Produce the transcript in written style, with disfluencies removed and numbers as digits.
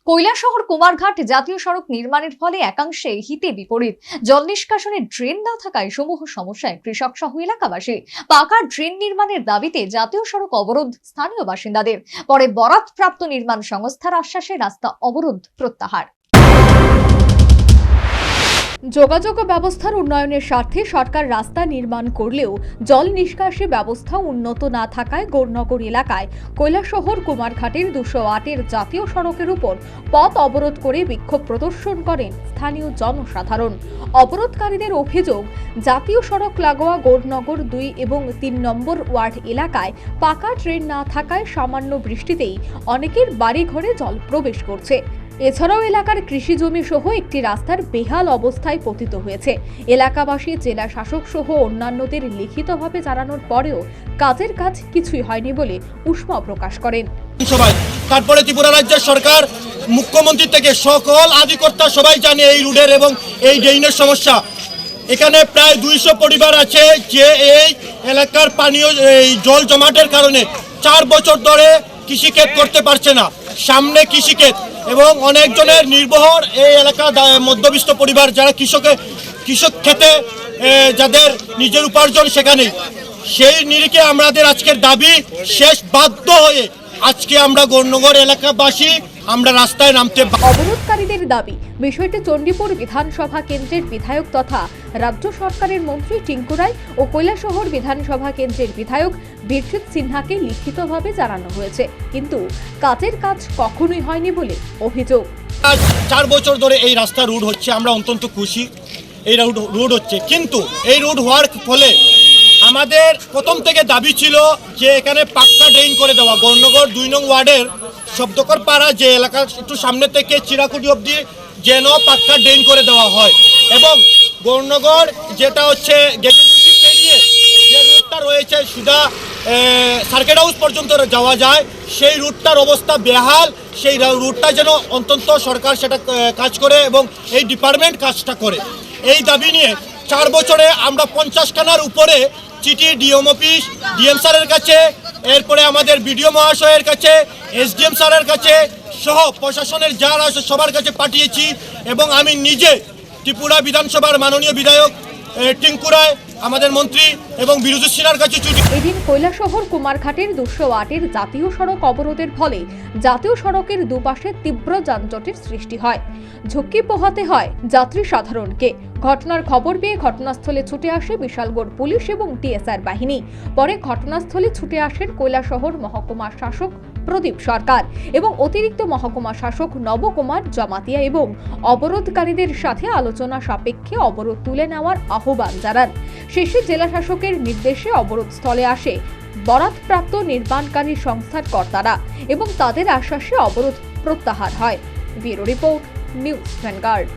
কৈলাসহর কুমারঘাট জাতীয় সড়ক নির্মাণের ফলে একাংশে হিতে বিপরীত। জল নিষ্কাশনের ড্রেন না থাকায় সমূহ সমস্যায় কৃষক সহ এলাকাবাসী। পাকা ড্রেন নির্মাণের দাবিতে জাতীয় সড়ক অবরোধ স্থানীয় বাসিন্দাদের। পরে বরাতপ্রাপ্ত নির্মাণ সংস্থার আশ্বাসে রাস্তা অবরোধ প্রত্যাহার। যোগাযোগ ব্যবস্থার উন্নয়নের স্বার্থে সরকার রাস্তা নির্মাণ করলেও জল নিষ্কাশী ব্যবস্থা উন্নত না থাকায় গৌরনগর এলাকায় কৈলাসহর কুমারঘাটের 208-এর জাতীয় সড়কের উপর পথ অবরোধ করে বিক্ষোভ প্রদর্শন করেন স্থানীয় জনসাধারণ। অবরোধকারীদের অভিযোগ, জাতীয় সড়ক লাগোয়া গৌরনগর 2 এবং 3 নম্বর ওয়ার্ড এলাকায় পাকা ড্রেন না থাকায় সামান্য বৃষ্টিতেই অনেকের বাড়িঘরে জল প্রবেশ করছে। এছাড়াও এলাকার কৃষি জমি সহ একটি রাস্তার বেহাল অবস্থায় পতিত হয়েছে। এলাকাবাসী জেলা শাসক সহ অন্যান্যদের লিখিতভাবে জানানোর পরেও কাজের কাজ কিছুই হয়নি বলে উষ্মা প্রকাশ করেন। তারপরে ত্রিপুরা রাজ্যের সরকার মুখ্যমন্ত্রী থেকে সকল আধিকর্তা সবাই জানে এই রোডের এবং এই ড্রেনের সমস্যা। এখানে প্রায় 200 পরিবার আছে যে এই এলাকার পানীয় জল জমাটের কারণে 4 বছর ধরে কৃষিক্ষেত করতে পারছে না। সামনে কৃষিক্ষেত এবং অনেকজনের নির্ভর এই এলাকা মধ্যবিত্ত পরিবার, যারা কৃষক খেতে যাদের নিজের উপার্জন সেখানেই। সেই নিরিখে আমাদের আজকের দাবি শেষ বাধ্য হয়ে আজকে আমরা গৌরনগর এলাকাবাসী আমরা রাস্তায় নামতে। অবরোধকারীদের দাবি, বিষয়টি চণ্ডীপুর বিধানসভা কেন্দ্রের বিধায়ক তথা রাজ্য সরকারের মন্ত্রী টিঙ্কু রায় ও কৈলাসহর বিধানসভা কেন্দ্রের বিধায়ক বীরজিৎ সিনহাকে লিখিতভাবে জানানো হয়েছে, কিন্তু কাজের কাজ কখনোই হয়নি বলে অভিযোগ। 4 বছর ধরে এই রাস্তা রোড হচ্ছে, আমরা অত্যন্ত খুশি এই রোড হচ্ছে, কিন্তু এই রোড হওয়ার ফলে আমাদের প্রথম থেকে দাবি ছিল যে এখানে পাক্কা ড্রেন করে দেওয়া। গৌরনগর 2 নং ওয়ার্ডের শব্দকর পাড়া যে এলাকা একটু সামনে থেকে চিরাকুটি অবধি যেন পাক্কা ড্রেন করে দেওয়া হয়, এবং গৌরনগর যেটা হচ্ছে গেটেগুটি পেরিয়ে যে রুটটা রয়েছে সুদা সার্কিট হাউস পর্যন্ত যাওয়া যায়, সেই রুটটার অবস্থা বেহাল। সেই রুটটা যেন অন্তত সরকার সেটা কাজ করে এবং এই ডিপার্টমেন্ট কাজটা করে। এই দাবি নিয়ে 4 বছরে আমরা 50 খানার উপরে চিঠি ডিএম অফিস, ডিএম স্যারের কাছে, এরপরে আমাদের বিডিও মহাশয়ের কাছে, এসডিএম স্যারের কাছে সহ প্রশাসনের যারা আছে সবার কাছে পাঠিয়েছি। এবং আমি নিজে ত্রিপুরা বিধানসভার মাননীয় বিধায়ক টিঙ্কু রায়, আমাদের মন্ত্রী এবং বীরজিৎ সিনহার কাছে চিঠি। এদিন কৈলাসহর কুমারঘাটের 208-এর জাতীয় সড়ক অবরোধের ফলে জাতীয় সড়কের দুপাশে তীব্র যানজটের সৃষ্টি হয়। ঝুঁকি পোহাতে হয় যাত্রী সাধারণকে। ঘটনার খবর পেয়ে ঘটনাস্থলে ছুটে আসে বিশালগড় পুলিশ এবং টিএসআর বাহিনী। পরে ঘটনাস্থলে ছুটে আসেন কৈলাসহর মহকুমা শাসক প্রদীপ সরকার এবং অতিরিক্ত মহকুমা শাসক নবকুমার জমাতিয়া এবং অবরোধকারীদের সাথে আলোচনা সাপেক্ষে অবরোধ তুলে নেওয়ার আহ্বান জানান। শেষে জেলা শাসকের নির্দেশে অবরোধস্থলে আসে বরাতপ্রাপ্ত নির্মাণকারী সংস্থার কর্তারা এবং তাদের আশ্বাসে অবরোধ প্রত্যাহার হয়। Bureau report, news vanguard.